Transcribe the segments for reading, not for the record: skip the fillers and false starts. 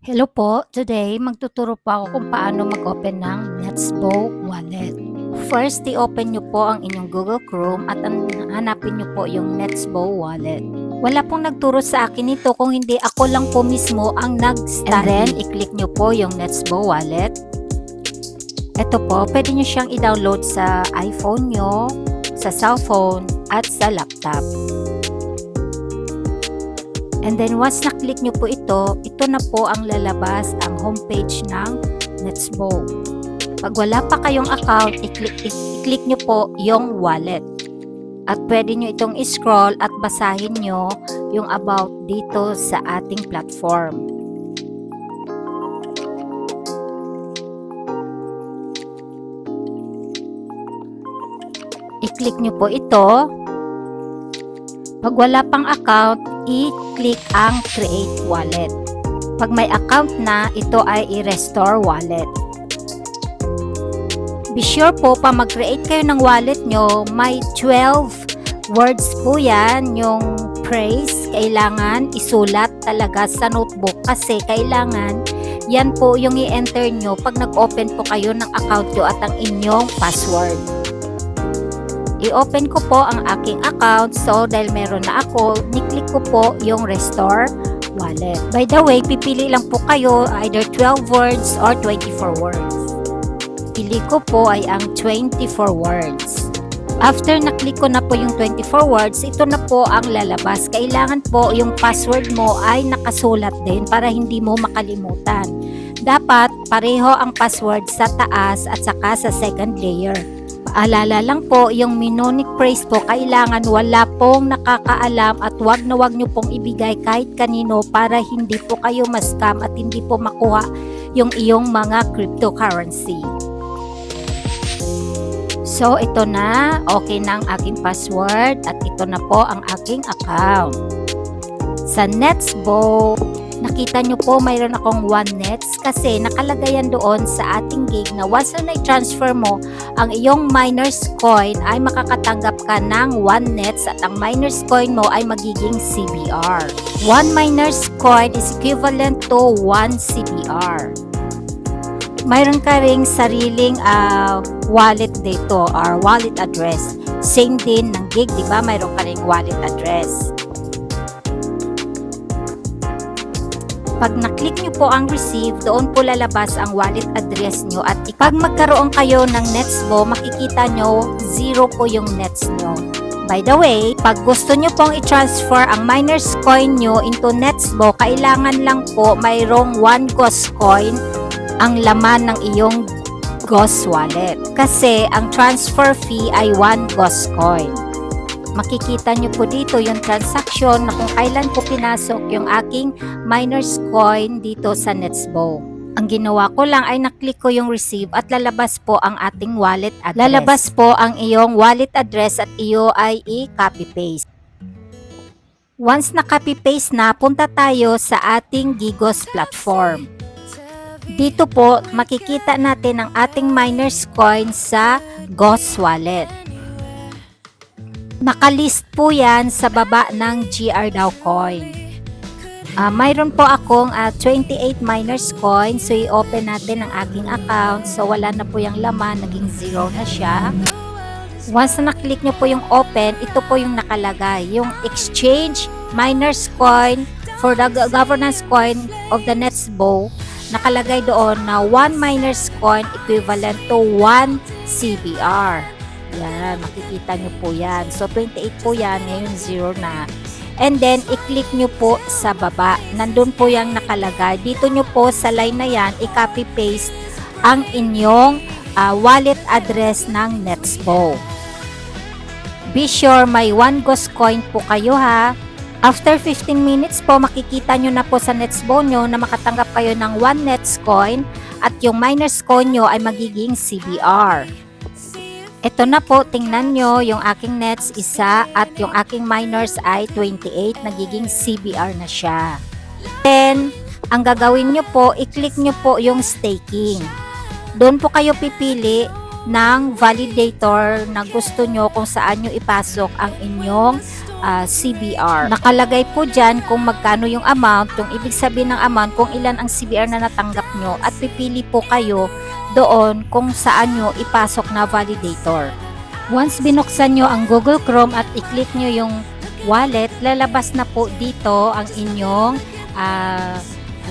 Hello po, today magtuturo po ako kung paano mag-open ng Netsbo wallet. First, i-open nyo po ang inyong Google Chrome at hanapin nyo po yung Netsbo wallet. Wala pong nagturo sa akin ito kung hindi ako lang po mismo ang nag-study. And then, i-click nyo po yung Netsbo wallet. Ito po, pwede nyo siyang i-download sa iPhone nyo, sa cellphone, at sa laptop. And then once na-click nyo po ito na po ang lalabas ang homepage ng Netsbo. Pag wala pa kayong account, i-click nyo po yung wallet. At pwede nyo itong i-scroll at basahin nyo yung about dito sa ating platform. I-click nyo po ito. Pag wala pang account, i-click ang Create Wallet. Pag may account na, ito ay i-Restore Wallet. Be sure po, pa mag-create kayo ng wallet nyo, may 12 words po yan. Yung phrase, kailangan isulat talaga sa notebook kasi kailangan yan po yung i-enter nyo pag nag-open po kayo ng account nyo at ang inyong password. I-open ko po ang aking account. So, dahil meron na ako, ni-click ko po yung Restore Wallet. By the way, pipili lang po kayo either 12 words or 24 words. Pili ko po ay ang 24 words. After na-click ko na po yung 24 words, ito na po ang lalabas. Kailangan po yung password mo ay nakasulat din para hindi mo makalimutan. Dapat pareho ang password sa taas at saka sa second layer. Paalala lang po, yung mnemonic phrase po, kailangan wala pong nakakaalam at wag na wag nyo pong ibigay kahit kanino para hindi po kayo ma-scam at hindi po makuha yung iyong mga cryptocurrency. So, ito na. Okay na ang aking password at ito na po ang aking account. Sa Netsbo, nakita nyo po mayroon akong 1 nets kasi nakalagay yan doon sa ating gig na once na i-transfer mo ang iyong miners coin ay makakatanggap ka ng 1 nets at ang miners coin mo ay magiging CBR. 1 miners coin is equivalent to 1 CBR. Mayroon ka ring sariling wallet dito or wallet address. Same din ng gig, di ba? Mayroon ka ring wallet address. Pag na-click nyo po ang receive, doon po lalabas ang wallet address nyo at pag magkaroon kayo ng Netsbo, makikita nyo 0 po yung nets nyo. By the way, pag gusto nyo pong i-transfer ang miners coin nyo into Netsbo, kailangan lang po mayroong 1 Ghost coin ang laman ng iyong Ghost wallet. Kasi ang transfer fee ay 1 Ghost coin. Makikita nyo po dito yung transaction na kung kailan ko pinasok yung aking miners coin dito sa Netsbo. Ang ginawa ko lang ay naklik ko yung receive at lalabas po ang ating wallet address. Lalabas po ang iyong wallet address at iyo ay i-copy paste. Once na copy paste na, punta tayo sa ating Gigos platform. Dito po makikita natin ang ating miners coin sa Ghost wallet. Nakalist po yan sa baba ng GR coin. Mayroon po akong 28 miners coin. So, i-open natin ang aking account. So, wala na po yung laman. Naging 0 na siya. Once na naklik nyo po yung open, ito po yung nakalagay. Yung exchange miners coin for the governance coin of the Netsbo. Nakalagay doon na 1 miners coin equivalent to 1 CBR. Yan, makikita nyo po yan. So, 28 po yan. Ngayon, 0 na. And then, i-click nyo po sa baba. Nandun po yung nakalagay. Dito nyo po sa line na yan, i-copy paste ang inyong wallet address ng Netsbo. Be sure may 1 Ghost coin po kayo ha. After 15 minutes po, makikita nyo na po sa Netsbo nyo na makatanggap kayo ng 1 Nets coin at yung miners coin nyo ay magiging CBR. Ito na po, tingnan nyo, yung aking nets isa at yung aking miners ay 28, nagiging CBR na siya. Then, ang gagawin nyo po, i-click nyo po yung staking. Doon po kayo pipili ng validator na gusto nyo kung saan nyo ipasok ang inyong CBR. Nakalagay po dyan kung magkano yung amount, yung ibig sabihin ng amount, kung ilan ang CBR na natanggap nyo at pipili po kayo doon kung saan nyo ipasok na validator. Once binuksan nyo ang Google Chrome at i-click nyo yung wallet, lalabas na po dito ang inyong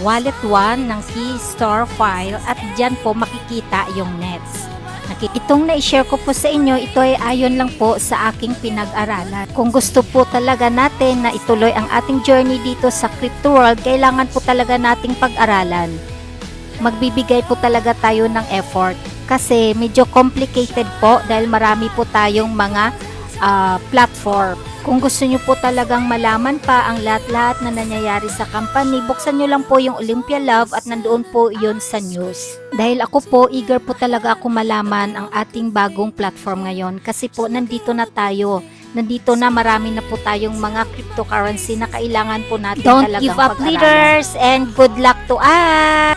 wallet 1 ng Keystore file at dyan po makikita yung nets. Itong na-share ko po sa inyo, ito ay ayon lang po sa aking pinag-aralan. Kung gusto po talaga natin na ituloy ang ating journey dito sa crypto world, kailangan po talaga nating pag-aralan. Magbibigay po talaga tayo ng effort kasi medyo complicated po dahil marami po tayong mga platform. Kung gusto nyo po talagang malaman pa ang lahat-lahat na nangyayari sa company, buksan nyo lang po yung Olympia Love at nandoon po yun sa news. Dahil ako po, eager po talaga ako malaman ang ating bagong platform ngayon kasi po nandito na tayo. Nandito na marami na po tayong mga cryptocurrency na kailangan po natin talagang pag-aralan. Don't give up leaders and good luck to us!